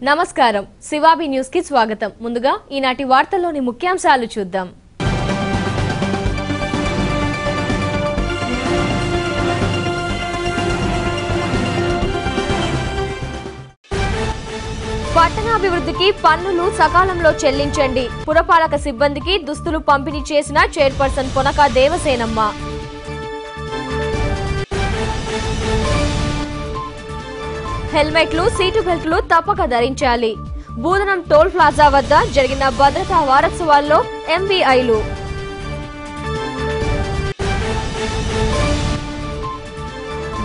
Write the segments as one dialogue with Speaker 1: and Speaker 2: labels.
Speaker 1: నమస్కారం శివాబి న్యూస్ కి స్వాగతం. ముందుగా ఈనాటి వార్తల్లోని ముఖ్యాంశాలు చూద్దాం. పట్టణాభివృద్ధికి పన్నులు సకాలంలో చెల్లించండి. పురపాలక సిబ్బందికి దుస్తులు పంపిణీ చేసిన చైర్పర్సన్ పొనక దేవసేనమ్మ. హెల్మెట్లు, సీటు బెల్ట్లు తప్పక ధరించాలి. బూదనం టోల్ ప్లాజా వద్ద జరిగిన భద్రతా వారోత్సవాల్లో ఎంవీఐలు.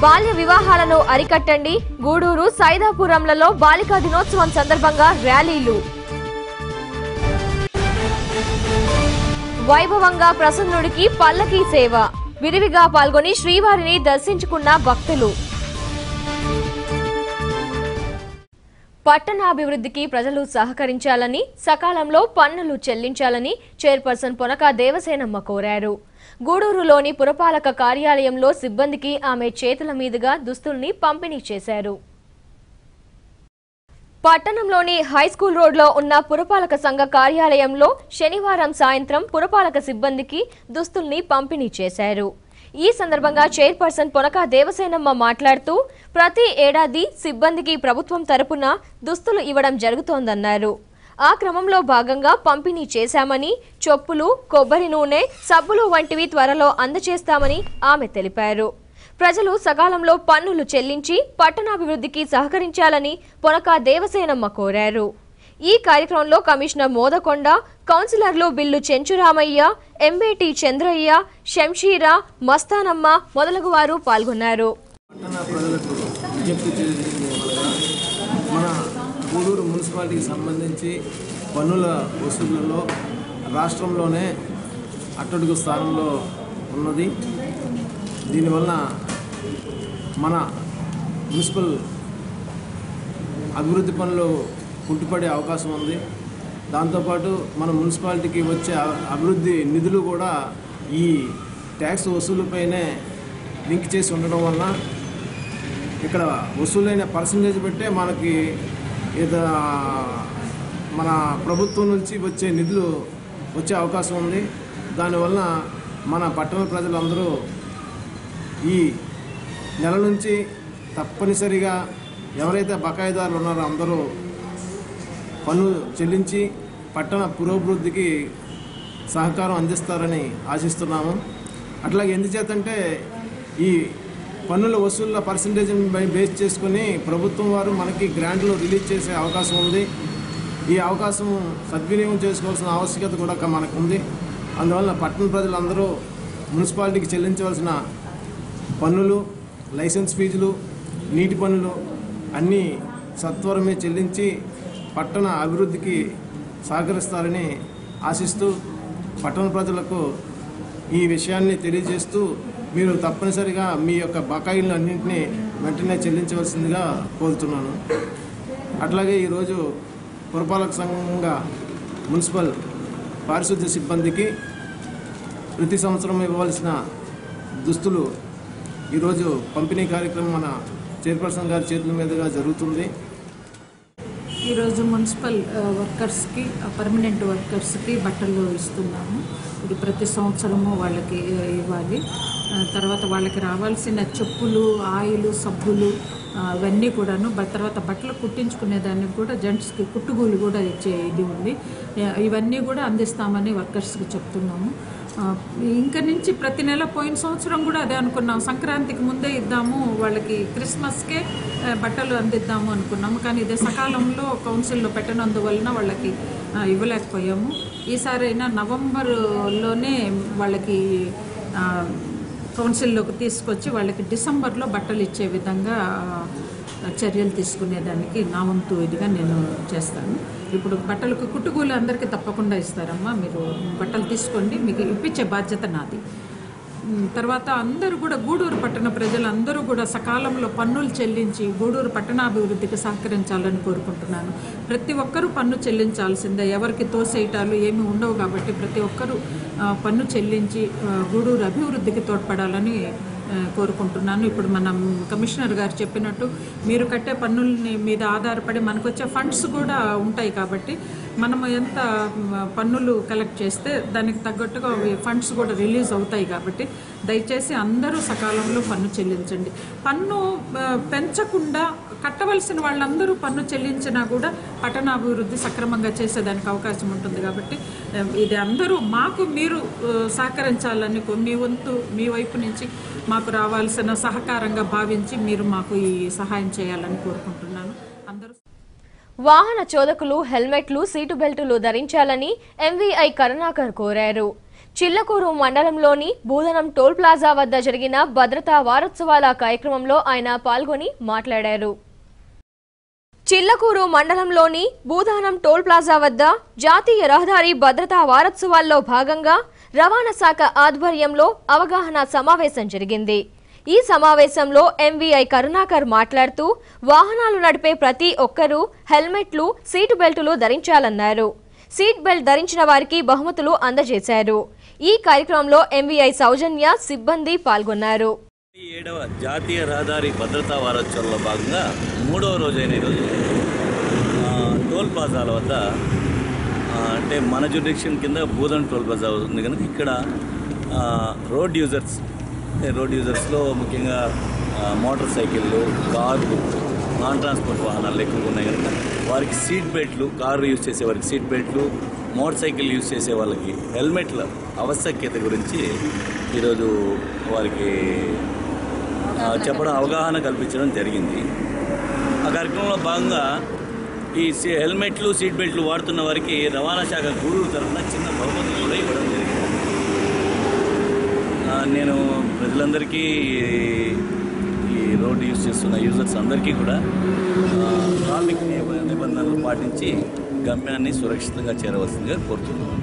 Speaker 1: బాల్య వివాహాలను అరికట్టండి. గూడూరు, సైదాపురంలలో బాలికా దినోత్సవం సందర్భంగా ర్యాలీలు. వైభవంగా ప్రసన్నుడికి పల్లకీ సేవ. విరివిగా పాల్గొని శ్రీవారిని దర్శించుకున్న భక్తులు. పట్టణాభివృద్ధికి ప్రజలు సహకరించాలని, సకాలంలో పన్నులు చెల్లించాలని చైర్పర్సన్ పొనక దేవసేనమ్మ కోరారు. గూడూరులోని పురపాలక కార్యాలయంలో సిబ్బందికి ఆమె చేతుల మీదుగా దుస్తుల్ని పంపిణీ చేశారు. పట్టణంలోని హైస్కూల్ రోడ్లో ఉన్న పురపాలక సంఘ కార్యాలయంలో శనివారం సాయంత్రం పురపాలక సిబ్బందికి దుస్తుల్ని పంపిణీ చేశారు. ఈ సందర్భంగా చైర్పర్సన్ పొనక దేవసేనమ్మ మాట్లాడుతూ ప్రతి ఏడాది సిబ్బందికి ప్రభుత్వం తరపున దుస్తులు ఇవ్వడం జరుగుతోందన్నారు. ఆ క్రమంలో భాగంగా పంపిణీ చేశామని, చెప్పులు, కొబ్బరి నూనె, సబ్బులు వంటివి త్వరలో అందజేస్తామని ఆమె తెలిపారు. ప్రజలు సకాలంలో పన్నులు చెల్లించి పట్టణాభివృద్ధికి సహకరించాలని పొనక దేవసేనమ్మ కోరారు. ఈ కార్యక్రమంలో కమిషనర్ మోదకొండ, కౌన్సిలర్లు బిల్లు చెంచురామయ్య, ఎంబేటి చంద్రయ్య, శంషీరా, మస్తానమ్మ మొదలగు వారు పాల్గొన్నారు.
Speaker 2: మన గూడూరు మున్సిపాలిటీకి సంబంధించి పన్నుల వసూళ్లలో రాష్ట్రంలోనే అట్టడుగు స్థానంలో ఉన్నది. దీనివల్ల మన మున్సిపల్ అభివృద్ధి పనులు కుంటుపడే అవకాశం ఉంది. దాంతోపాటు మన మున్సిపాలిటీకి వచ్చే అభివృద్ధి నిధులు కూడా ఈ ట్యాక్స్ వసూలుపైనే లింక్ చేసి ఉండడం వలన ఇక్కడ వసూలైన పర్సంటేజ్ బట్టే మనకి మన ప్రభుత్వం నుంచి వచ్చే నిధులు వచ్చే అవకాశం ఉంది. దానివల్ల మన పట్టణ ప్రజలందరూ ఈ నెల నుంచి తప్పనిసరిగా ఎవరైతే బకాయిదారులు ఉన్నారో అందరూ పన్ను చెల్లించి పట్టణ పురోభివృద్ధికి సహకారం అందిస్తారని ఆశిస్తున్నాము. అట్లాగే ఎందుచేతంటే ఈ పన్నుల వసూళ్ల పర్సంటేజ్ని బేస్ చేసుకుని ప్రభుత్వం వారు మనకి గ్రాంట్లు రిలీజ్ చేసే అవకాశం ఉంది. ఈ అవకాశం సద్వినియోగం చేసుకోవాల్సిన ఆవశ్యకత కూడా మనకు ఉంది. అందువల్ల పట్టణ ప్రజలందరూ మున్సిపాలిటీకి చెల్లించవలసిన పన్నులు, లైసెన్స్ ఫీజులు, నీటి పన్నులు అన్నీ సత్వరమే చెల్లించి పట్టణ అభివృద్ధికి సహకరిస్తారని ఆశిస్తూ పట్టణ ప్రజలకు ఈ విషయాన్ని తెలియజేస్తూ మీరు తప్పనిసరిగా మీ యొక్క బకాయిలను అన్నింటినీ వెంటనే చెల్లించవలసిందిగా కోరుతున్నాను. అట్లాగే ఈరోజు పురపాలక సంఘంగా మున్సిపల్ పారిశుద్ధ్య సిబ్బందికి ప్రతి సంవత్సరం ఇవ్వవలసిన దుస్తులు ఈరోజు పంపిణీ కార్యక్రమం మన చైర్పర్సన్ గారి చేతుల మీదుగా జరుగుతుంది.
Speaker 3: ఈరోజు మున్సిపల్ వర్కర్స్కి, పర్మనెంట్ వర్కర్స్కి బట్టలు ఇస్తున్నాము. ఇది ప్రతి సంవత్సరము వాళ్ళకి ఇవ్వాలి. తర్వాత వాళ్ళకి రావాల్సిన చెప్పులు, ఆయిల్, సబ్బులు అవన్నీ కూడాను. తర్వాత బట్టలు కుట్టించుకునే దానికి కూడా జెంట్స్కి కుట్టుగూలు కూడా ఇచ్చే ఇది ఉంది. ఇవన్నీ కూడా అందిస్తామని వర్కర్స్కి చెప్తున్నాము. ఇంక నుంచి ప్రతి నెల, పోయిన సంవత్సరం కూడా అదే అనుకున్నాం, సంక్రాంతికి ముందే ఇద్దాము వాళ్ళకి, క్రిస్మస్కే బట్టలు అందిద్దాము అనుకున్నాము. కానీ ఇదే సకాలంలో కౌన్సిల్లో పెట్టనందువలన వాళ్ళకి ఇవ్వలేకపోయాము. ఈసారి అయినా నవంబర్లోనే వాళ్ళకి కౌన్సిల్లోకి తీసుకొచ్చి వాళ్ళకి డిసెంబర్లో బట్టలు ఇచ్చే విధంగా చర్యలు తీసుకునేదానికి నా వంతు ఇదిగా నేను చేస్తాను. ఇప్పుడు బట్టలకు కుట్టుకూలు అందరికీ తప్పకుండా ఇస్తారమ్మా. మీరు బట్టలు తీసుకోండి, మీకు ఇప్పించే బాధ్యత నాది. తర్వాత అందరూ కూడా గూడూరు పట్టణ ప్రజలందరూ కూడా సకాలంలో పన్నులు చెల్లించి గూడూరు పట్టణాభివృద్ధికి సహకరించాలని కోరుకుంటున్నాను. ప్రతి ఒక్కరూ పన్ను చెల్లించాల్సిందే, ఎవరికి తోసేయటాలు ఏమీ ఉండవు. కాబట్టి ప్రతి ఒక్కరూ పన్ను చెల్లించి గూడూరు అభివృద్ధికి తోడ్పడాలని కోరుకుంటున్నాను. ఇప్పుడు మనం కమిషనర్ గారు చెప్పినట్టు మీరు కట్టే పన్నుల్ని మీద ఆధారపడి మనకు వచ్చే ఫండ్స్ కూడా ఉంటాయి. కాబట్టి మనము ఎంత పన్నులు కలెక్ట్ చేస్తే దానికి తగ్గట్టుగా ఫండ్స్ కూడా రిలీజ్ అవుతాయి. కాబట్టి దయచేసి అందరూ సకాలంలో పన్ను చెల్లించండి. పన్ను పెంచకుండా కట్టవలసిన వాళ్ళందరూ పన్ను చెల్లించినా కూడా పట్టణాభివృద్ధి సక్రమంగా చేసేదానికి అవకాశం ఉంటుంది. కాబట్టి ఇది అందరూ మాకు మీరు సహకరించాలని మీ వంతు మీ వైపు నుంచి మాకు రావాల్సిన సహకారంగా భావించి మీరు మాకు ఈ సహాయం చేయాలని కోరుకుంటున్నాను. అందరూ
Speaker 1: వాహన చోదకులు హెల్మెట్లు, సీటు బెల్టులు ధరించాలని ఎంవీఐ కరుణాకర్ కోరారు. చిల్లకూరు మండలంలోని బూదనం టోల్ ప్లాజా వద్ద జరిగిన భద్రతా వారోత్సవాల కార్యక్రమంలో ఆయన పాల్గొని మాట్లాడారు. చిల్లకూరు మండలంలోని బూదానం టోల్ ప్లాజా వద్ద జాతీయ రహదారి భద్రతా వారోత్సవాల్లో భాగంగా రవాణా శాఖ ఆధ్వర్యంలో అవగాహన సమావేశం జరిగింది. ఈ సమావేశంలో ఎంవీఐ కరుణాకర్ మాట్లాడుతూ వాహనాలు నడిపే ప్రతి ఒక్కరూ హెల్మెట్లు, సీటు బెల్టులు ధరించాలన్నారు. సీట్ బెల్ట్ ధరించిన వారికి బహుమతులు అందజేశారు. ఈ కార్యక్రమంలో ఎంవీఐ సౌజన్య సిబ్బంది పాల్గొన్నారు.
Speaker 4: 7వ జాతీయ రహదారి భద్రతా వారోత్సవాల్లో భాగంగా 3వ రోజైన ఈరోజు టోల్ ప్లాజాల వద్ద అంటే మన జ్యూరిడిక్షన్ కింద బూదన్ టోల్ ప్లాజా ఉంది కనుక ఇక్కడ రోడ్ యూజర్స్లో ముఖ్యంగా మోటార్ సైకిళ్ళు, కార్లు, నాన్ ట్రాన్స్పోర్ట్ వాహనాలు ఎక్కువగా ఉన్నాయి కనుక వారికి సీట్ బెల్ట్లు, కారు యూజ్ చేసే వారికి సీట్ బెల్ట్లు, మోటార్ సైకిల్ యూజ్ చేసే వాళ్ళకి హెల్మెట్ల ఆవశ్యకత గురించి ఈరోజు వారికి చెప్పడం, అవగాహన కల్పించడం జరిగింది. ఆ కార్యక్రమంలో భాగంగా ఈ హెల్మెట్లు, సీట్ బెల్ట్లు వాడుతున్న వారికి రవాణా శాఖ గూడూరు తరఫున చిన్న బహుమతులు కూడా ఇవ్వడం జరిగింది. నేను ప్రజలందరికీ, ఈ రోడ్డు యూజ్ చేస్తున్న యూజర్స్ అందరికీ కూడా ట్రాఫిక్ నిబంధనలు పాటించి గమ్యాన్ని సురక్షితంగా చేరవలసిందిగా కోరుతున్నాను.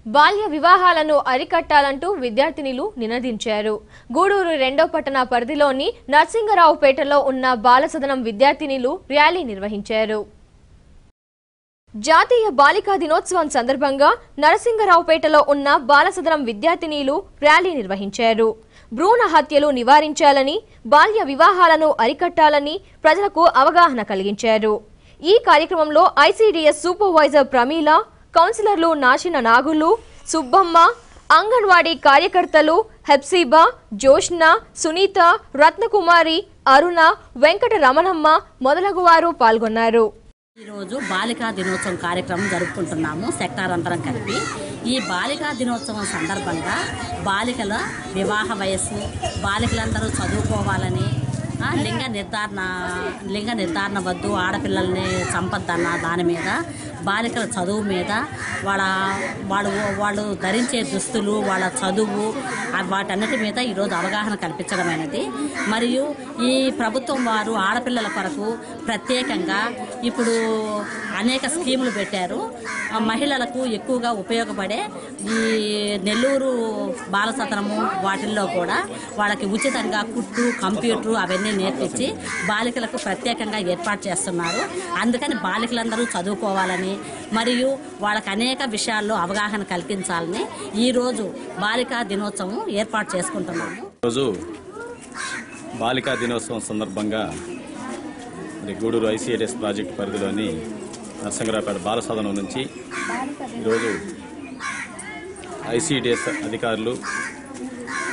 Speaker 1: బాల్య వివాహాలను అరికట్టాలంటూ విద్యార్థినులు నినదించారు. గూడూరు 2వ పట్టణ పరిధిలోని నర్సింగరావుపేటలో ఉన్న బాలసదనం విద్యార్థినులు ర్యాలీ నిర్వహించారు. జాతీయ బాలికా దినోత్సవం సందర్భంగా నరసింగరావుపేటలో ఉన్న బాలసదనం విద్యార్థినులు ర్యాలీ నిర్వహించారు. భ్రూణ హత్యలు నివారించాలని, బాల్య వివాహాలను అరికట్టాలని ప్రజలకు అవగాహన కలిగించారు. ఈ కార్యక్రమంలో ఐసీడీఎస్ సూపర్వైజర్ ప్రమీల, కౌన్సిలర్లు నాశిన నాగులు, సుబ్బమ్మ, అంగన్వాడీ కార్యకర్తలు హెప్సీబా, జోష్న, సునీత, రత్నకుమారి, అరుణ, వెంకట రమణమ్మ మొదలగువారు పాల్గొన్నారు.
Speaker 5: ఈరోజు బాలికా దినోత్సవం కార్యక్రమం జరుపుకుంటున్నాము సెక్టార్ అందరం కలిపి. ఈ బాలికా దినోత్సవం సందర్భంగా బాలికల వివాహ వయస్సు, బాలికలందరూ చదువుకోవాలని, లింగ నిర్ధారణ వద్దు, ఆడపిల్లల్ని చంపద్దన్న దాని మీద, బాలికల చదువు మీద, వాళ్ళు ధరించే దుస్తులు, వాళ్ళ చదువు, వాటన్నిటి మీద ఈరోజు అవగాహన కల్పించడమైనది. మరియు ఈ ప్రభుత్వం వారు ఆడపిల్లల కొరకు ప్రత్యేకంగా ఇప్పుడు అనేక స్కీములు పెట్టారు. మహిళలకు ఎక్కువగా ఉపయోగపడే ఈ నెల్లూరు బాలసదనము వాటిల్లో కూడా వాళ్ళకి ఉచితంగా కుట్టు, కంప్యూటర్ అవన్నీ నేర్పించి బాలికలకు ప్రత్యేకంగా ఏర్పాటు చేస్తున్నారు. అందుకని బాలికలందరూ చదువుకోవాలని మరియు వాళ్ళకి అనేక విషయాల్లో అవగాహన కల్పించాలని ఈరోజు బాలికా దినోత్సవం ఏర్పాటు చేసుకుంటున్నాము.
Speaker 6: ఈరోజు బాలికా దినోత్సవం సందర్భంగా గూడూరు ఐసీడీఎస్ ప్రాజెక్టు పరిధిలోని నరసింగరావుపేట బాలసదనం నుంచి ఈరోజు ఐసీడీఎస్ అధికారులు,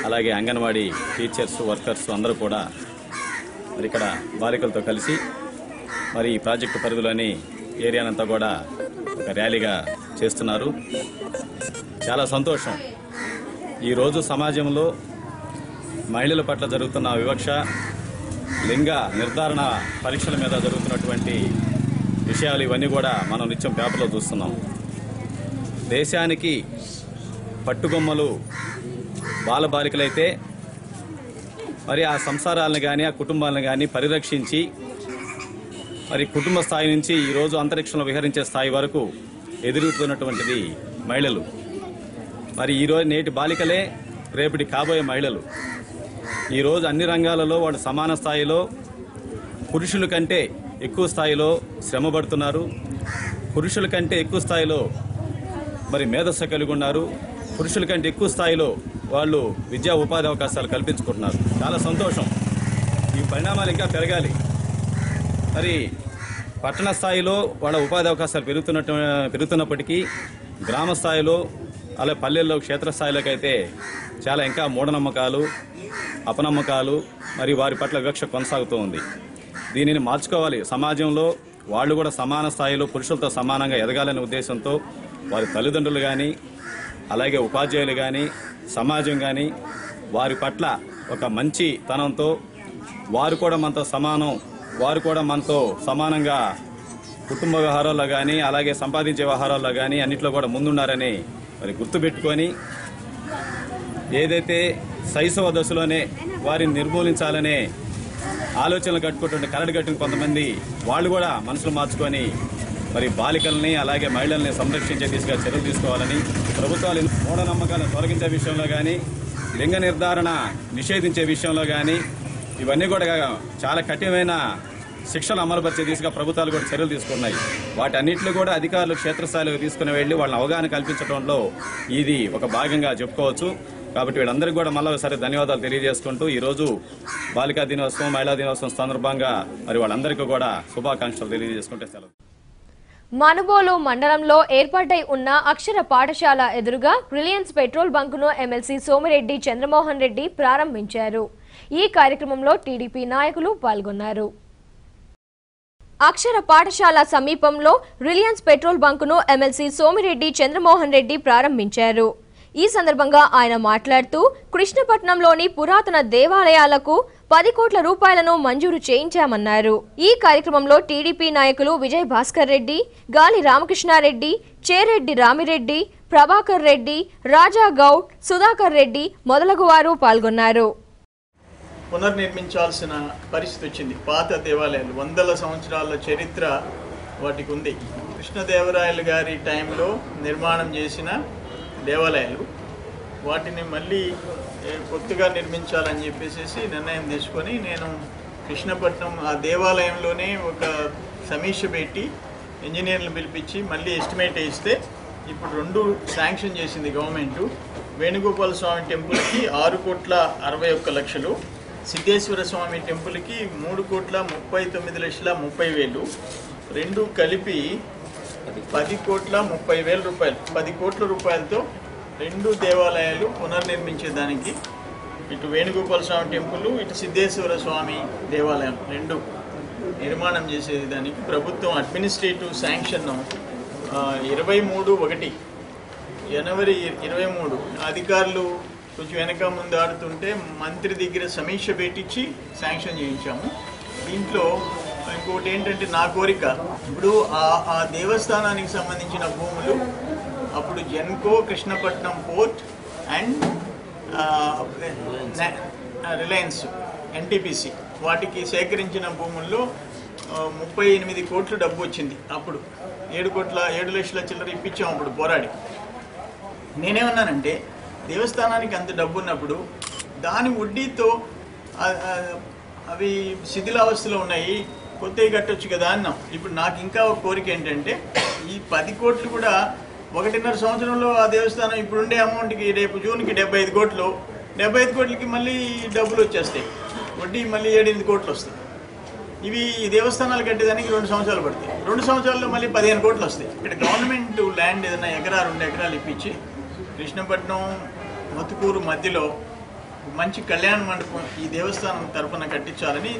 Speaker 6: అలాగే అంగన్వాడీ టీచర్స్, వర్కర్స్ అందరూ కూడా మరి ఇక్కడ బాలికలతో కలిసి మరి ఈ ప్రాజెక్టు పరిధిలోని ఏరియానంతా కూడా ఒక ర్యాలీగా చేస్తున్నారు. చాలా సంతోషం. ఈరోజు సమాజంలో మహిళల పట్ల జరుగుతున్న వివక్ష, లింగ నిర్ధారణ పరీక్షల మీద జరుగుతున్నటువంటి విషయాలు ఇవన్నీ కూడా మనం నిత్యం పేపర్లో చూస్తున్నాం. దేశానికి పట్టుగొమ్మలు బాలబాలికలైతే మరి ఆ సంసారాలను కానీ, ఆ కుటుంబాలను కానీ పరిరక్షించి మరి కుటుంబ స్థాయి నుంచి ఈరోజు అంతరిక్షంలో విహరించే స్థాయి వరకు ఎదురుతున్నటువంటిది మహిళలు. మరి ఈరోజు నేటి బాలికలే రేపటి కాబోయే మహిళలు. ఈరోజు అన్ని రంగాలలో వాళ్ళు సమాన స్థాయిలో పురుషుల కంటే ఎక్కువ స్థాయిలో శ్రమ పడుతున్నారు. పురుషుల కంటే ఎక్కువ స్థాయిలో మరి మేధస్సు కలిగి ఉన్నారు. పురుషుల కంటే ఎక్కువ స్థాయిలో వాళ్ళు విద్యా ఉపాధి అవకాశాలు కల్పించుకుంటున్నారు. చాలా సంతోషం. ఈ పరిణామాలు ఇంకా పెరగాలి. మరి పట్టణ స్థాయిలో వాళ్ళ ఉపాధి అవకాశాలు పెరుగుతున్నప్పటికీ గ్రామ స్థాయిలో అలా పల్లెల్లో క్షేత్రస్థాయిలోకి అయితే చాలా ఇంకా మూఢనమ్మకాలు, అపనమ్మకాలు మరి వారి పట్ల వివక్ష కొనసాగుతూ ఉంది. దీనిని మార్చుకోవాలి. సమాజంలో వాళ్ళు కూడా సమాన స్థాయిలో పురుషులతో సమానంగా ఎదగాలనే ఉద్దేశంతో వారి తల్లిదండ్రులు కానీ అలాగే ఉపాధ్యాయులు కానీ సమాజం కానీ వారి పట్ల ఒక మంచి తనంతో వారు కూడా మనతో సమానం, వారు కూడా మనతో సమానంగా కుటుంబ వ్యవహారాల్లో కానీ అలాగే సంపాదించే వ్యవహారాల్లో కానీ అన్నింటిలో కూడా ముందున్నారని మరి గుర్తుపెట్టుకొని ఏదైతే శైశవ దశలోనే వారిని నిర్మూలించాలనే ఆలోచనలు కట్టుకుంటుంటే కరడు కట్టిన కొంతమంది వాళ్ళు కూడా మనసులు మార్చుకొని మరి బాలికల్ని అలాగే మహిళల్ని సంరక్షించే దిశగా చర్యలు తీసుకోవాలని ప్రభుత్వాలు మూఢనమ్మకాలను తొలగించే విషయంలో కానీ లింగ నిర్ధారణ నిషేధించే విషయంలో కానీ ఇవన్నీ కూడా చాలా కఠినమైన శిక్షలు అమలుపరిచే దిశగా ప్రభుత్వాలు కూడా చర్యలు తీసుకున్నాయి. వాటన్నిటిలో కూడా అధికారులు క్షేత్రస్థాయిలోకి తీసుకుని వెళ్లి వాళ్ళని అవగాహన కల్పించడంలో ఇది ఒక భాగంగా చెప్పుకోవచ్చు. కాబట్టి వీళ్ళందరికీ కూడా మళ్ళీ ఒకసారి ధన్యవాదాలు తెలియజేసుకుంటూ ఈరోజు బాలికా దినోత్సవం, మహిళా దినోత్సవం సందర్భంగా మరి వాళ్ళందరికీ కూడా శుభాకాంక్షలు తెలియజేసుకుంటే సెలవు.
Speaker 1: మనుబోలు మండలంలో ఏర్పాటై ఉన్న అక్షర పాఠశాల ఎదురుగా రిలయన్స్ పెట్రోల్ బంకును ఎమ్మెల్సీ సోమిరెడ్డి చంద్రమోహన్ రెడ్డి ప్రారంభించారు. ఈ కార్యక్రమంలో టీడీపీ నాయకులు పాల్గొన్నారు. అక్షర పాఠశాల సమీపంలో రిలయన్స్ పెట్రోల్ బంకును ఎమ్మెల్సీ సోమిరెడ్డి చంద్రమోహన్ రెడ్డి ప్రారంభించారు. ఈ సందర్భంగా ఆయన మాట్లాడుతూ కృష్ణపట్నంలోని పురాతన దేవాలయాలకు 10 కోట్ల రూపాయలను మంజూరు చేయించామన్నారు. ఈ కార్యక్రమంలో టీడీపీ నాయకులు విజయ్ భాస్కర్ రెడ్డి, గాలి రామకృష్ణారెడ్డి, చేరెడ్డి రామిరెడ్డి, ప్రభాకర్ రెడ్డి, రాజా గౌడ్, సుధాకర్ రెడ్డి మొదలగు వారు పాల్గొన్నారు.
Speaker 7: పునర్నిర్మించాల్సిన పరిస్థితి వచ్చింది. పాత దేవాలయాలు 100 సంవత్సరాల చరిత్ర వాటికి ఉంది. కృష్ణదేవరాయలు గారి టైంలో నిర్మాణం చేసిన దేవాలయాలు, వాటిని మళ్ళీ కొత్తగా నిర్మించాలని చెప్పేసి నిర్ణయం తీసుకొని నేను కృష్ణపట్నం ఆ దేవాలయంలోనే ఒక సమీక్ష పెట్టి ఇంజనీర్లు పిలిపించి మళ్ళీ ఎస్టిమేట్ వేస్తే ఇప్పుడు 2 శాంక్షన్ చేసింది గవర్నమెంటు. వేణుగోపాల స్వామి టెంపుల్కి 6,61,00,000, సిద్ధేశ్వర స్వామి టెంపుల్కి 3,39,30,000, రెండు కలిపి 10,30,000 రూపాయలు. 10 కోట్ల రూపాయలతో 2 దేవాలయాలు పునర్నిర్మించేదానికి, ఇటు వేణుగోపాల స్వామి టెంపుల్, ఇటు సిద్ధేశ్వర స్వామి దేవాలయం 2 నిర్మాణం చేసేదానికి ప్రభుత్వం అడ్మినిస్ట్రేటివ్ శాంక్షన్ 23/1 జనవరి 23 అధికారులు కొంచెం వెనక ముందు ఆడుతుంటే మంత్రి దగ్గర సమీక్ష పెట్టించి శాంక్షన్ చేయించాము. దీంట్లో ఇంకోటి ఏంటంటే నా కోరిక, ఇప్పుడు ఆ దేవస్థానానికి సంబంధించిన భూములు అప్పుడు Genco, Krishnapatnam port and Reliance NTPC వాటికి సేకరించిన భూముల్లో 38 కోట్ల డబ్బు వచ్చింది. అప్పుడు 7 లక్షల చిల్లర ఇప్పించాం అప్పుడు పోరాడి. నేనేమన్నానంటే దేవస్థానానికి అంత డబ్బు ఉన్నప్పుడు దాని వడ్డీతో అవి శిథిలావస్థలో ఉన్నాయి, కొత్తవి కట్టొచ్చు కదా అన్నాం. ఇప్పుడు నాకు ఇంకా ఒక కోరిక ఏంటంటే ఈ 10 కోట్లు కూడా 1.5 సంవత్సరంలో ఆ దేవస్థానం ఇప్పుడుండే అమౌంట్కి రేపు జూన్కి 75 కోట్లు, 75 కోట్లకి మళ్ళీ డబ్బులు వచ్చేస్తాయి, వడ్డీ మళ్ళీ 7-8 కోట్లు వస్తాయి. ఇవి దేవస్థానాలు కట్టేదానికి 2 సంవత్సరాలు పడతాయి. 2 సంవత్సరాల్లో మళ్ళీ 15 కోట్లు వస్తాయి. ఇక్కడ గవర్నమెంట్ ల్యాండ్ ఏదైనా 1 ఎకరా 2 ఎకరాలు ఇప్పించి కృష్ణపట్నం మతుకూరు మధ్యలో మంచి కళ్యాణ మండపం ఈ దేవస్థానం తరఫున కట్టించాలని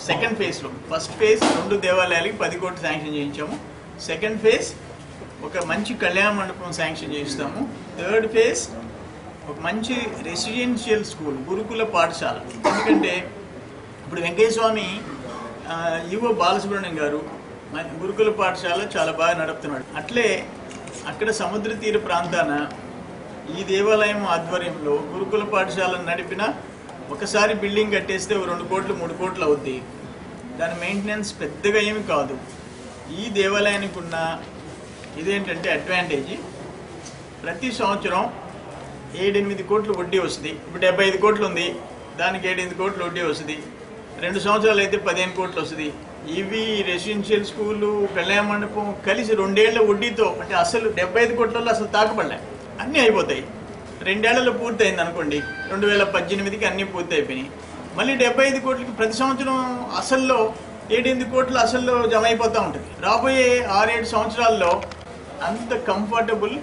Speaker 7: సెకండ్ ఫేజ్లో, ఫస్ట్ ఫేజ్ 2 దేవాలయాలకి 10 కోట్లు శాంక్షన్ చేయించాము. సెకండ్ ఫేజ్ ఒక మంచి కళ్యాణ మండపం శాంక్షన్ చేయిస్తాము. థర్డ్ ఫేజ్ ఒక మంచి రెసిడెన్షియల్ స్కూల్, గురుకుల పాఠశాల. ఎందుకంటే ఇప్పుడు వెంకయ్యస్వామి ఈవో బాలసుబ్రహ్మణ్యం గారు గురుకుల పాఠశాల చాలా బాగా నడుపుతున్నాడు. అట్లే అక్కడ సముద్ర తీర ప్రాంతాన ఈ దేవాలయం ఆధ్వర్యంలో గురుకుల పాఠశాలను నడిపిన ఒకసారి బిల్డింగ్ కట్టేస్తే 2 కోట్లు 3 కోట్లు అవుద్ది. దాని మెయింటెనెన్స్ పెద్దగా ఏమి కాదు. ఈ దేవాలయానికి ఉన్న ఇదేంటంటే అడ్వాంటేజ్, ప్రతి సంవత్సరం 7-8 కోట్లు వడ్డీ వస్తుంది. ఇప్పుడు 75 కోట్లు ఉంది, దానికి 7-8 కోట్లు వడ్డీ వస్తుంది. 2 సంవత్సరాలు అయితే 15 కోట్లు వస్తుంది. ఇవి రెసిడెన్షియల్ స్కూలు, కళ్యాణ మండపం కలిసి 2 ఏళ్ల వడ్డీతో, అంటే అసలు 75 కోట్లలో అసలు తాకబడలే, అన్నీ అయిపోతాయి. 2 ఏళ్లలో పూర్తయింది అనుకోండి, 2018కి అన్నీ పూర్తి అయిపోయినాయి. మళ్ళీ 75 కోట్లకి ప్రతి సంవత్సరం అసల్లో 7-8 కోట్లు అసల్లో జమ అయిపోతూ ఉంటుంది. రాబోయే 6-7 సంవత్సరాల్లో అంత కంఫర్టబుల్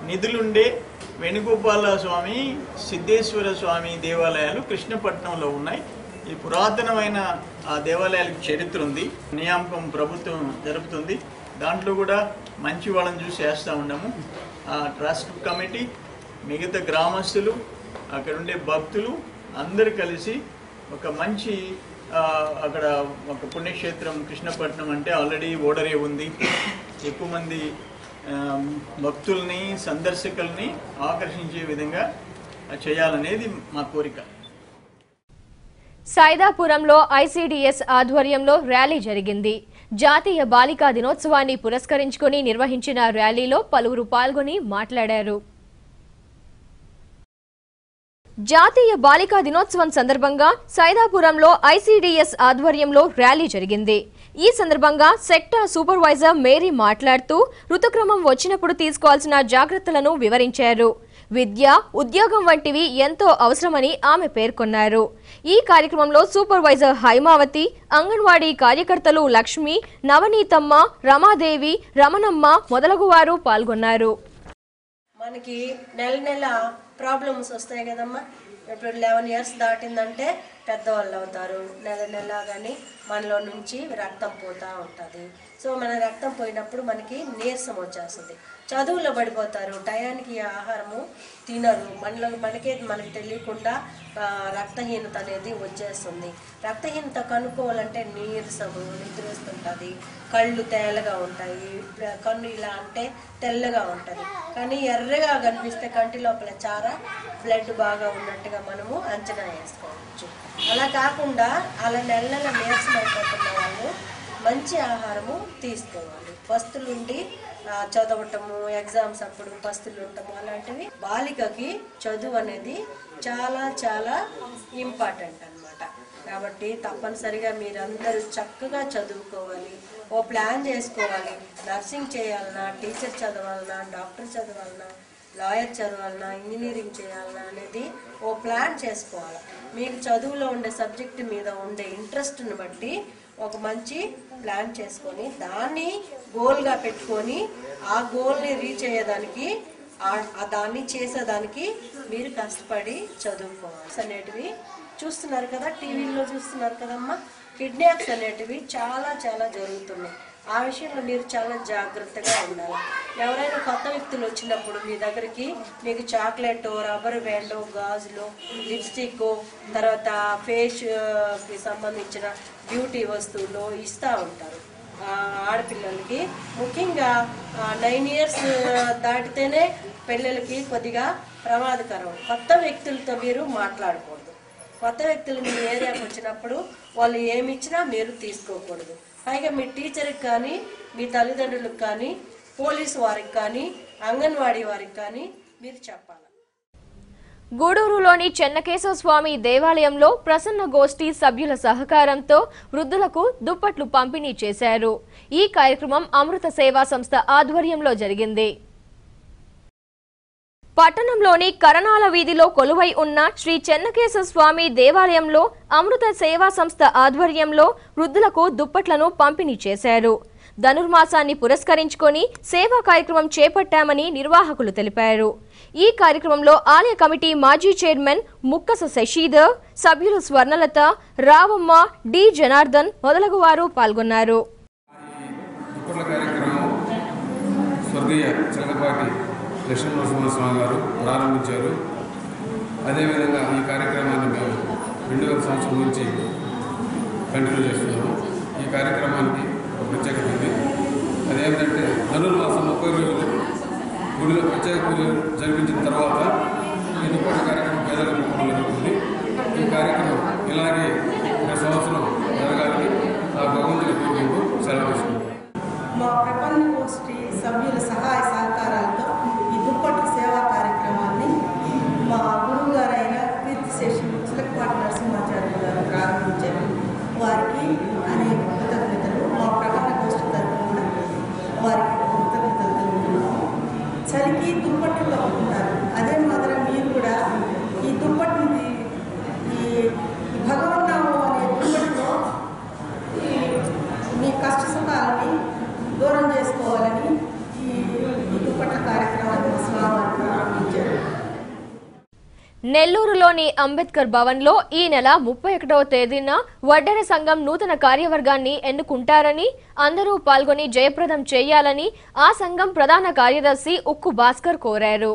Speaker 7: నిధులుండే వేణుగోపాల స్వామి, సిద్ధేశ్వర స్వామి దేవాలయాలు కృష్ణపట్నంలో ఉన్నాయి. ఈ పురాతనమైన ఆ దేవాలయాలకు చరిత్ర ఉంది. నియామకం ప్రభుత్వం జరుపుతుంది. దాంట్లో కూడా మంచి వాళ్ళని చూసి వేస్తూ ఉన్నాము. ఆ ట్రస్ట్ కమిటీ, మిగతా గ్రామస్తులు, అక్కడ ఉండే భక్తులు అందరూ కలిసి ఒక మంచి అక్కడ ఒక పుణ్యక్షేత్రం కృష్ణపట్నం అంటే ఆల్రెడీ ఓడరే ఉంది. ఎక్కువ మంది భక్తుల్ని, సందర్శకుల్ని ఆకర్షించే విధంగా చేయాలనేది మా కోరిక.
Speaker 1: సైదాపురంలో ఐసీడీఎస్ ఆధ్వర్యంలో ర్యాలీ జరిగింది. జాతీయ బాలికా దినోత్సవాన్ని పురస్కరించుకుని నిర్వహించిన ర్యాలీలో పలువురు పాల్గొని మాట్లాడారు. జాతీయ బాలికా దినోత్సవం సందర్భంగా సైదాపురంలో ఐసీడీఎస్ ఆధ్వర్యంలో ర్యాలీ జరిగింది. ఈ సందర్భంగా సెక్టార్ సూపర్వైజర్ మేరీ మాట్లాడుతూ ఋతుక్రమం వచ్చినప్పుడు తీసుకోవాల్సిన జాగ్రత్తలను వివరించారు. విద్య, ఉద్యోగం వంటివి ఎంతో అవసరమని ఆమె పేర్కొన్నారు. ఈ కార్యక్రమంలో సూపర్వైజర్ హైమావతి, అంగన్వాడీ కార్యకర్తలు లక్ష్మి, నవనీతమ్మ, రమాదేవి, రమణమ్మ మొదలగువారు పాల్గొన్నారు.
Speaker 8: మనకి నెల ప్రాబ్లమ్స్ వస్తాయి కదమ్మా. ఇప్పుడు 11 years దాటిందంటే పెద్దవాళ్ళు అవుతారు. నెల కానీ మనలో నుంచి రక్తం పోతూ ఉంటుంది. సో మన రక్తం పోయినప్పుడు మనకి నీరసం వచ్చేస్తుంది. చదువులో పడిపోతారు. టయానికి ఆహారము తినరు. మనకి తెలియకుండా రక్తహీనత అనేది వచ్చేస్తుంది. రక్తహీనత కనుక్కోవాలంటే నీరసము, నిద్ర వస్తుంటుంది, కళ్ళు తేలగా ఉంటాయి, కన్ను ఇలా అంటే తెల్లగా ఉంటుంది. కానీ ఎర్రగా కనిపిస్తే కంటి లోపల చారా బ్లడ్ బాగా ఉన్నట్టుగా మనము అంచనా వేసుకోవచ్చు. అలా కాకుండా అలా నెల నీరసం అయిపోతున్న వాళ్ళు మంచి ఆహారము తీసుకోవాలి. పస్తులుండి చదవటము, ఎగ్జామ్స్ అప్పుడు పస్తులు ఉండటము అలాంటివి. బాలికకి చదువు అనేది చాలా చాలా ఇంపార్టెంట్ అన్నమాట. కాబట్టి తప్పనిసరిగా మీరందరూ చక్కగా చదువుకోవాలి. ఓ ప్లాన్ చేసుకోవాలి. నర్సింగ్ చేయాలన్నా, టీచర్ చదవాలన్నా, డాక్టర్ చదవాలన్నా, లాయర్ చదవాలన్నా, ఇంజనీరింగ్ చేయాలన్నా అనేది ఓ ప్లాన్ చేసుకోవాలి. మీకు చదువులో ఉండే సబ్జెక్టు మీద ఉండే ఇంట్రెస్ట్ని బట్టి ఒక మంచి ప్లాన్ చేసుకొని దాన్ని గోల్గా పెట్టుకొని ఆ గోల్ని రీచ్ అయ్యేదానికి, దాన్ని చేసేదానికి మీరు కష్టపడి చదువుకోవాలి. అనేటివి చూస్తున్నారు కదా, టీవీలో చూస్తున్నారు కదమ్మా. కిడ్నాప్స్ అనేటివి చాలా చాలా జరుగుతున్నాయి. ఆ విషయంలో మీరు చాలా జాగ్రత్తగా ఉండాలి. ఎవరైనా కొత్త వ్యక్తులు వచ్చినప్పుడు మీ దగ్గరికి మీకు చాక్లెట్, రబ్బర్ బ్యాండ్, గాజులు, లిప్స్టిక్, తర్వాత ఫేస్కి సంబంధించిన బ్యూటీ వస్తువులు ఇస్తూ ఉంటారు ఆడపిల్లలకి. ముఖ్యంగా 9 years దాటితేనే పిల్లలకి కొద్దిగా ప్రమాదకరం. కొత్త వ్యక్తులతో మీరు మాట్లాడకూడదు. కొత్త వ్యక్తులు మీ ఏరియాకి వచ్చినప్పుడు వాళ్ళు ఏమి ఇచ్చినా మీరు తీసుకోకూడదు. పైగా మీ టీచర్కి కానీ, మీ తల్లిదండ్రులకు కానీ, పోలీసు వారికి కానీ, అంగన్వాడీ వారికి కానీ మీరు చెప్పాలి.
Speaker 1: గూడూరులోని చెన్నకేశవ స్వామి దేవాలయంలో ప్రసన్న గోష్ఠి సభ్యుల సహకారంతో వృద్ధులకు దుప్పట్లు పంపిణీ చేశారు. ఈ కార్యక్రమం అమృత సేవా సంస్థ ఆధ్వర్యంలో జరిగింది. పట్టణంలోని కరణాల వీధిలో కొలువై ఉన్న శ్రీ చెన్నకేశవ స్వామి దేవాలయంలో అమృత సేవా సంస్థ ఆధ్వర్యంలో వృద్ధులకు దుప్పట్లను పంపిణీ చేశారు. ధనుర్మాసాన్ని పురస్కరించుకొని సేవా కార్యక్రమం చేపట్టామని నిర్వాహకులు తెలిపారు. ఈ కార్యక్రమంలో ఆలయ కమిటీ మాజీ చైర్మన్ ముక్కస శశిధర్, సభ్యులు స్వర్ణలత, రావమ్మ, డి జనార్దన్ మొదలగువారు పాల్గొన్నారు.
Speaker 9: లక్ష్మీనరసింహస్వామి గారు ప్రారంభించారు. అదేవిధంగా ఈ కార్యక్రమాన్ని మేము 2000 సంవత్సరం నుంచి కంటిన్యూ చేస్తున్నాము. ఈ కార్యక్రమానికి ఒక ప్రత్యేకత ఉంది. అదేంటంటే ధనుర్మాసం 30 రోజులు గుడిలో ప్రత్యేక పూజలు జరిపించిన తర్వాత ఈ దుప్పటి కార్యక్రమం పేదలకు ఇవ్వడం జరుగుతుంది. ఈ కార్యక్రమం ఇలాగే ఒక సంవత్సరం జరగాలని ఆ భగవంతుని కోరుకుంటూ సెలవు తీసుకుంటాం.
Speaker 10: మా ప్రపంచ గోష్ఠి సభ్యుల సహాయ సహకారాలతో ఈ దుప్పటి సేవా కార్యక్రమాన్ని మా గురువు గారైన కీర్తిశేషి చిలకపాటి నరసింహాచార్య గారు ప్రారంభించారు. వారికి అనేక కృతజ్ఞతలు. మా ప్రపంచ గోష్ఠి తరఫున వారికి కృతజ్ఞతలు తెలుపుతున్నాము. చలికి దుప్పట్లు కప్పుకుంటారు. అదే మాదిరి మీరు
Speaker 1: నెల్లూరులోని అంబేద్కర్ భవన్లో ఈ నెల 31వ తేదీన వడ్డెర సంఘం నూతన కార్యవర్గాన్ని ఎన్నుకుంటారని, అందరూ పాల్గొని జయప్రదం చేయాలని ఆ సంఘం ప్రధాన కార్యదర్శి ఉక్కు భాస్కర్ కోరారు.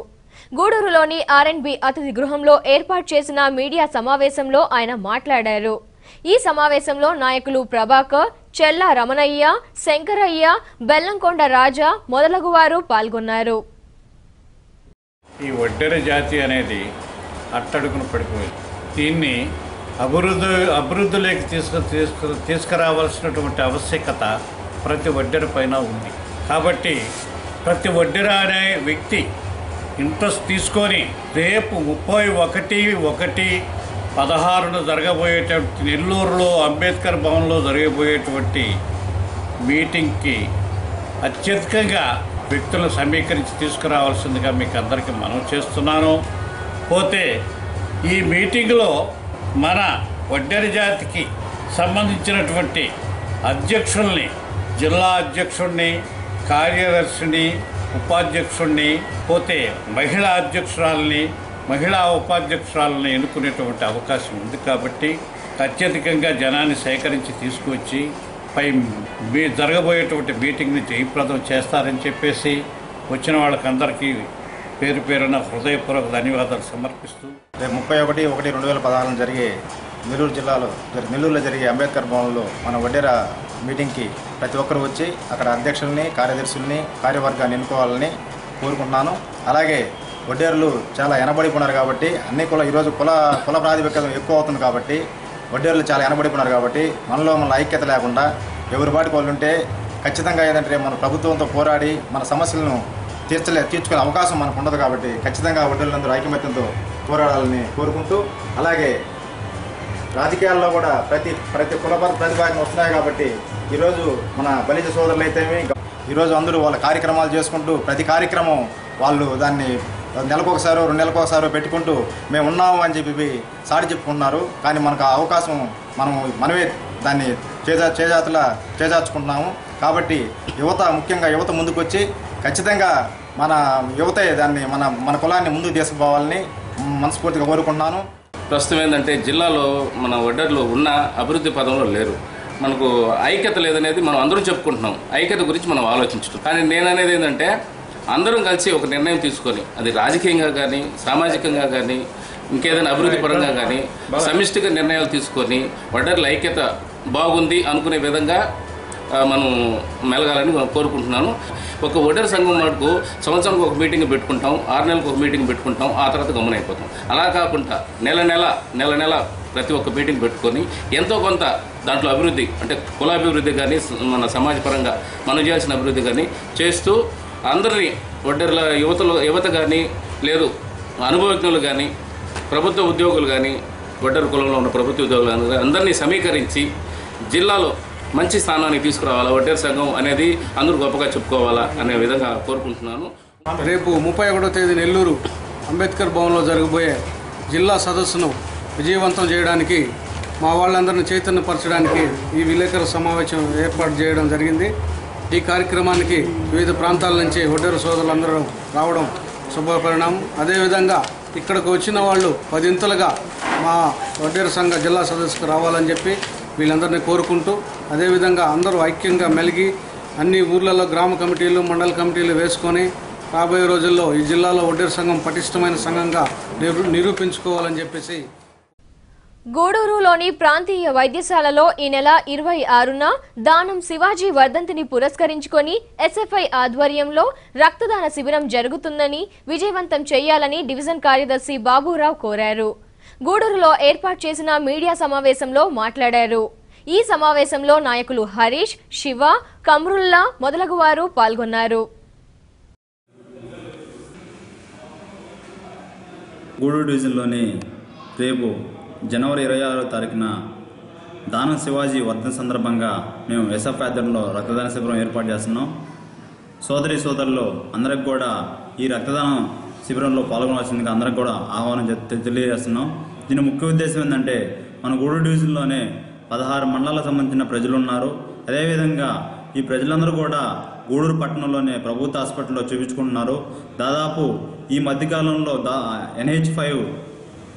Speaker 1: గూడూరులోని R&B అతిథి గృహంలో ఏర్పాటు చేసిన మీడియా సమావేశంలో ఆయన మాట్లాడారు. ఈ సమావేశంలో నాయకులు ప్రభాకర్, చెల్లా రమణయ్య, శంకరయ్య, బెల్లంకొండ రాజా మొదలగువారు పాల్గొన్నారు.
Speaker 11: ఈ వడ్డెర జాతి అనేది అట్టడుగును పడిపోయింది. దీన్ని అభివృద్ధిలోకి తీసుకురావాల్సినటువంటి ఆవశ్యకత ప్రతి వడ్డెర పైన ఉంది. కాబట్టి ప్రతి వడ్డెర అనే వ్యక్తి ఇంట్రెస్ట్ తీసుకొని రేపు 31/1/16 జరగబోయేటువంటి నెల్లూరులో అంబేద్కర్ భవన్లో జరగబోయేటువంటి మీటింగ్కి అత్యధికంగా వ్యక్తులను సమీకరించి తీసుకురావాల్సిందిగా మీకు అందరికీ మనవి చేస్తున్నాను. పోతే ఈ మీటింగ్లో మన వడ్డెర జాతికి సంబంధించినటువంటి అధ్యక్షుల్ని, జిల్లా అధ్యక్షుడిని, కార్యదర్శిని, ఉపాధ్యక్షుడిని, పోతే మహిళా అధ్యక్షురాలని, మహిళా ఉపాధ్యక్షురాలని ఎన్నుకునేటువంటి అవకాశం ఉంది. కాబట్టి అత్యధికంగా జనాన్ని సేకరించి తీసుకువచ్చి జరగబోయేటువంటి మీటింగ్ని జయప్రదం చేస్తారని చెప్పేసి వచ్చిన వాళ్ళకందరికీ పేరు పేరున హృదయపూర్వక ధన్యవాదాలు సమర్పిస్తూ
Speaker 12: 31/1/2016 జరిగే నెల్లూరులో జరిగే అంబేద్కర్ భవన్లో మన వడ్డెర మీటింగ్కి ప్రతి ఒక్కరు వచ్చి అక్కడ అధ్యక్షుల్ని, కార్యదర్శుల్ని, కార్యవర్గాన్ని ఎన్నుకోవాలని కోరుకుంటున్నాను. అలాగే వడ్డేరులు చాలా ఎనబడిపోయినారు కాబట్టి ఈరోజు కుల ప్రాతిపదికత ఎక్కువ అవుతుంది కాబట్టి వడ్డేరులు చాలా ఎనబడిపోయినారు కాబట్టి మన ఐక్యత లేకుండా ఎవరి బాటికి వాళ్ళు ఉంటే ఖచ్చితంగా ఏదంటే మన ప్రభుత్వంతో పోరాడి మన సమస్యలను తీర్చుకునే అవకాశం మనకు ఉండదు. కాబట్టి ఖచ్చితంగా వడ్డేరులందరూ ఐకమత్యంతో పోరాడాలని కోరుకుంటూ, అలాగే రాజకీయాల్లో కూడా ప్రతి కుల ప్రతిపాదన వస్తున్నాయి కాబట్టి ఈరోజు మన బలిజ సోదరులు అయితేమి ఈరోజు అందరూ వాళ్ళ కార్యక్రమాలు చేసుకుంటూ ప్రతి కార్యక్రమం వాళ్ళు దాన్ని నెలకొకసారో 2 నెలలకొకసారో పెట్టుకుంటూ మేము ఉన్నాము అని చెప్పి సాటి చెప్పుకుంటున్నారు. కానీ మనకు ఆ అవకాశం మనమే దాన్ని చేజార్చుకుంటున్నాము. కాబట్టి ముఖ్యంగా యువత ముందుకు వచ్చి ఖచ్చితంగా మన యువతే దాన్ని మన కులాన్ని ముందుకు తీసుకుపోవాలని మనస్ఫూర్తిగా కోరుకుంటున్నాను.
Speaker 13: ప్రస్తుతం ఏంటంటే జిల్లాలో మన వడ్డర్లు ఉన్న అభివృద్ధి పదంలో లేరు. మనకు ఐక్యత లేదనేది మనం అందరం చెప్పుకుంటున్నాం. ఐక్యత గురించి మనం ఆలోచించడం. కానీ నేననేది ఏంటంటే అందరం కలిసి ఒక నిర్ణయం తీసుకొని, అది రాజకీయంగా కానీ, సామాజికంగా కానీ, ఇంకేదైనా అభివృద్ధి పరంగా కానీ సమిష్టిగా నిర్ణయాలు తీసుకొని వడ్డర్ల ఐక్యత బాగుంది అనుకునే విధంగా మనం మెలగాలని కోరుకుంటున్నాను. ఒక వడ్డెర సంఘం మటుకు సంవత్సరానికి ఒక మీటింగ్ పెట్టుకుంటాం, 6 నెలలకు ఒక మీటింగ్ పెట్టుకుంటాం, ఆ తర్వాత గమనైపోతాం. అలా కాకుండా నెల నెల ప్రతి ఒక్క మీటింగ్ పెట్టుకొని ఎంతో కొంత దాంట్లో అభివృద్ధి అంటే కులాభివృద్ధి కానీ, మన సమాజపరంగా మనం చేయాల్సిన అభివృద్ధి కానీ చేస్తూ అందరినీ వడ్డెర్ల యువత కానీ, లేదు అనుభవజ్ఞులు కానీ, ప్రభుత్వ ఉద్యోగులు కానీ, వడ్డెర కులంలో ఉన్న ప్రభుత్వ ఉద్యోగులు అందరినీ సమీకరించి జిల్లాలో మంచి స్థానానికి తీసుకురావాలా, వడ్డెర సంఘం అనేది అందరూ గొప్పగా చెప్పుకోవాలా అనే విధంగా కోరుకుంటున్నాను.
Speaker 14: రేపు 31వ తేదీ నెల్లూరు అంబేద్కర్ భవన్లో జరగబోయే జిల్లా సదస్సును విజయవంతం చేయడానికి మా వాళ్ళందరినీ చైతన్యపరచడానికి ఈ విలేకరుల సమావేశం ఏర్పాటు చేయడం జరిగింది. ఈ కార్యక్రమానికి వివిధ ప్రాంతాల నుంచి వడ్డెర సోదరులందరూ రావడం శుభపరిణామం. అదేవిధంగా ఇక్కడికి వచ్చిన వాళ్ళు 10 మా వడ్డెర సంఘ జిల్లా సదస్సుకు రావాలని చెప్పి వీళ్ళందరినీ కోరుకుంటూ, అదేవిధంగా అందరూ ఐక్యంగా మెలిగి అన్ని ఊర్లలో గ్రామ కమిటీలు, మండల కమిటీలు వేసుకొని రాబోయే రోజుల్లో ఈ జిల్లాలో వడ్డెర సంఘం పటిష్టమైన సంఘంగా నిరూపించుకోవాలని చెప్పేసి.
Speaker 1: గూడూరులోని ప్రాంతీయ వైద్యశాలలో ఈ నెల 26న దానం శివాజీ వర్ధంతిని పురస్కరించుకొని ఎస్ఎఫ్ఐ ఆధ్వర్యంలో రక్తదాన శిబిరం జరుగుతుందని, విజయవంతం చేయాలని డివిజన్ కార్యదర్శి బాబురావు కోరారు. గూడూరులో ఏర్పాటు చేసిన మీడియా సమావేశంలో మాట్లాడారు. ఈ సమావేశంలో నాయకులు హరీష్, శివ, కమ్రుల్లా మొదలగువారు పాల్గొన్నారు.
Speaker 15: గూడూరు డివిజన్లోని రేపు జనవరి 26వ తారీఖున దానం శివాజీ వర్ధంతి సందర్భంగా మేము ఎస్ఎఫ్ ఆధ్వర్యంలో రక్తదాన శిబిరం ఏర్పాటు చేస్తున్నాం. సోదరులు అందరికి కూడా ఈ రక్తదానం శిబిరంలో పాల్గొనాల్సిందిగా అందరికి కూడా ఆహ్వానం తెలియజేస్తున్నాం. దీని ముఖ్య ఉద్దేశం ఏంటంటే మన గూడూరు డివిజన్లోనే 16 మండలాలకు సంబంధించిన ప్రజలు ఉన్నారు. అదేవిధంగా ఈ ప్రజలందరూ కూడా గూడూరు పట్టణంలోనే ప్రభుత్వ హాస్పిటల్లో చూపించుకుంటున్నారు. దాదాపు ఈ మధ్యకాలంలో NH5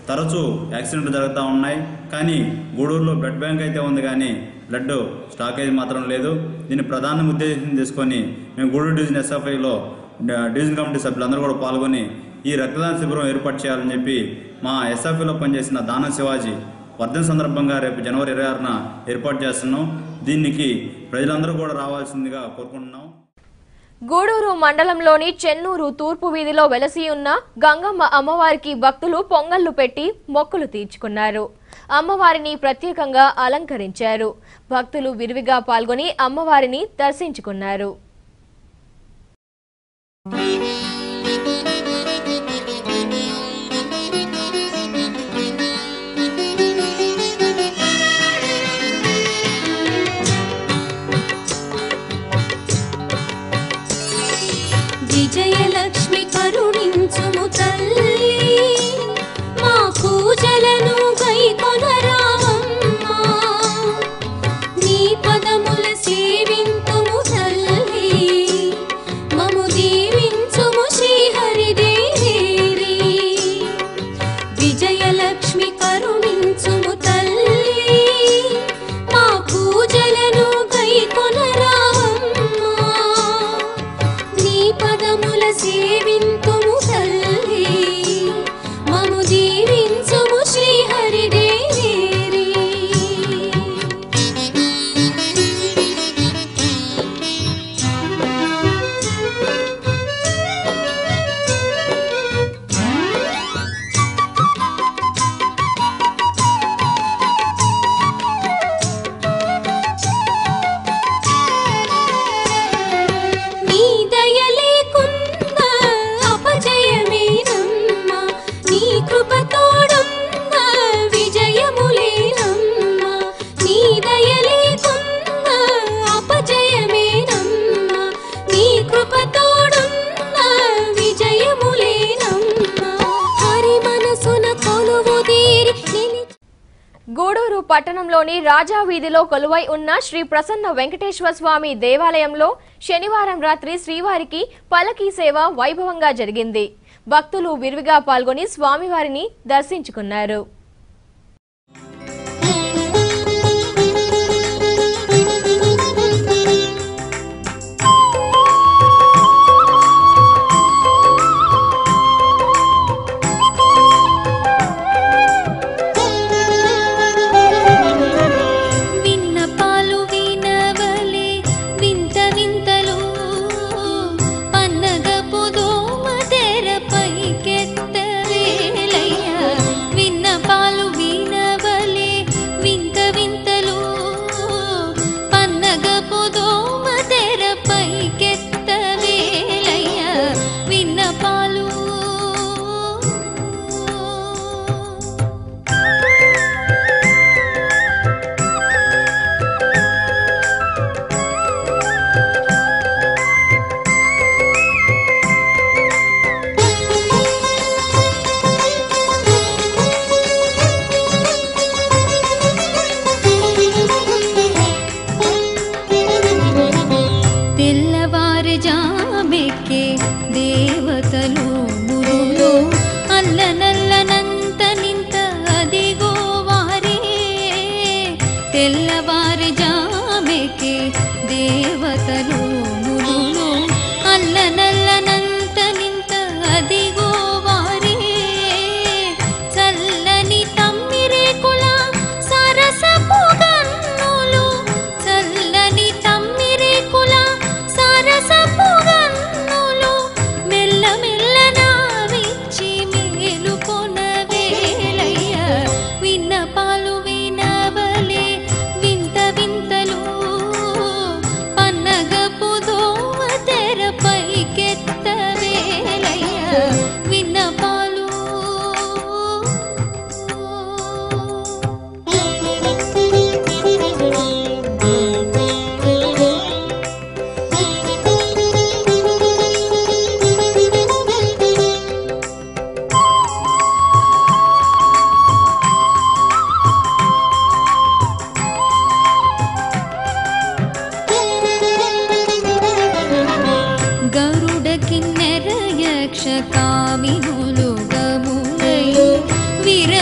Speaker 15: తరచూ యాక్సిడెంట్లు జరుగుతూ ఉన్నాయి. కానీ గూడూరులో బ్లడ్ బ్యాంక్ అయితే ఉంది, కానీ బ్లడ్ స్టాకేజ్ మాత్రం లేదు. దీన్ని ప్రధాన ఉద్దేశం తీసుకొని మేము గూడూరు డివిజన్ ఎస్ఎఫ్ఐలో డివిజన్ కమిటీ సభ్యులందరూ కూడా పాల్గొని ఈ రక్తదాన శిబిరం ఏర్పాటు చేయాలని చెప్పి మా ఎస్ఎఫ్ఐలో పనిచేసిన దానం శివాజీ వర్ధన్ సందర్భంగా రేపు జనవరి 26న ఏర్పాటు చేస్తున్నాం. దీనికి ప్రజలందరూ కూడా రావాల్సిందిగా కోరుకుంటున్నాం.
Speaker 1: గూడూరు మండలంలోని చెన్నూరు తూర్పు వీధిలో వెలసి ఉన్న గంగమ్మ అమ్మవారికి భక్తులు పొంగళ్లు పెట్టి మొక్కులు తీర్చుకున్నారు. అమ్మవారిని ప్రత్యేకంగా అలంకరించారు. భక్తులు విరివిగా పాల్గొని అమ్మవారిని దర్శించుకున్నారు.
Speaker 16: విజయలక్ష్మి కరుణించుము తల్లి, మా పూజలను గైకొనరావమ్మా. నీ పదముల సేవింతుము తల్లి, మము దీవించుము శ్రీహరిదేవి. విజయలక్ష్మి కరుణించుము తల్లి, మా పూజలను గైకొనరావమ్మా. పదముల సేవింతుము తల్లి, మము దీవించుము శ్రీహరిదేవి.
Speaker 1: గూడూరు పట్టణంలోని రాజా వీధిలో కొలువై ఉన్న శ్రీ ప్రసన్న వెంకటేశ్వర స్వామి దేవాలయంలో శనివారం రాత్రి శ్రీవారికి పల్లకీ సేవ వైభవంగా జరిగింది. భక్తులు విరివిగా పాల్గొని స్వామివారిని దర్శించుకున్నారు.
Speaker 16: కిన్నెర యక్ష కామినులు గములై విర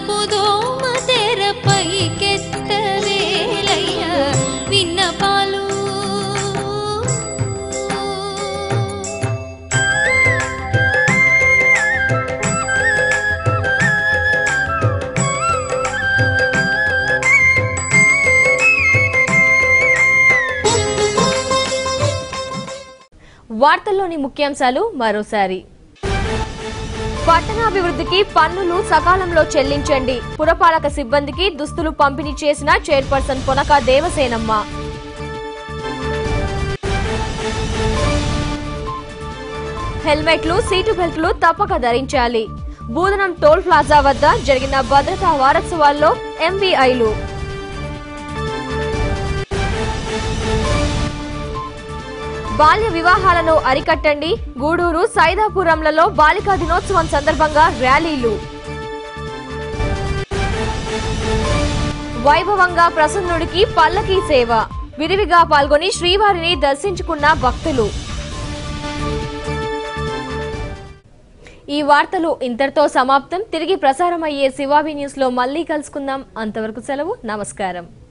Speaker 16: వలపు దోమ తెరపైకెత్తవేలయ్య విన్నపాలు.
Speaker 1: వార్తల్లోని ముఖ్యాంశాలు మరోసారి. పట్టణాభివృద్ధికి పన్నులు సకాలంలో చెల్లించండి. పురపాలక సిబ్బందికి దుస్తులు పంపిణీ చేసిన చైర్పర్సన్ పొనక దేవసేనమ్మ. హెల్మెట్లు, సీటు బెల్ట్లు తప్పక ధరించాలి. బూదనం టోల్ ప్లాజా వద్ద జరిగిన భద్రతా వారోత్సవాల్లో ఎంవీఐలు. బాల్య వివాహాలను అరికట్టండి. గూడూరు, సైదాపురంలలో బాలికా దినోత్సవం సందర్భంగా ర్యాలీలు. వైభవంగా ప్రసన్నుడికి పల్లకీ సేవ. విరివిగా పాల్గొని శ్రీవారిని దర్శించుకున్న భక్తులు. ఈ వార్తలు ఇంతటితో సమాప్తం. తిరిగి ప్రసారమయ్యే శివాబీ న్యూస్ లో మళ్ళీ కలుసుకుందాం. అంతవరకు సెలవు. నమస్కారం.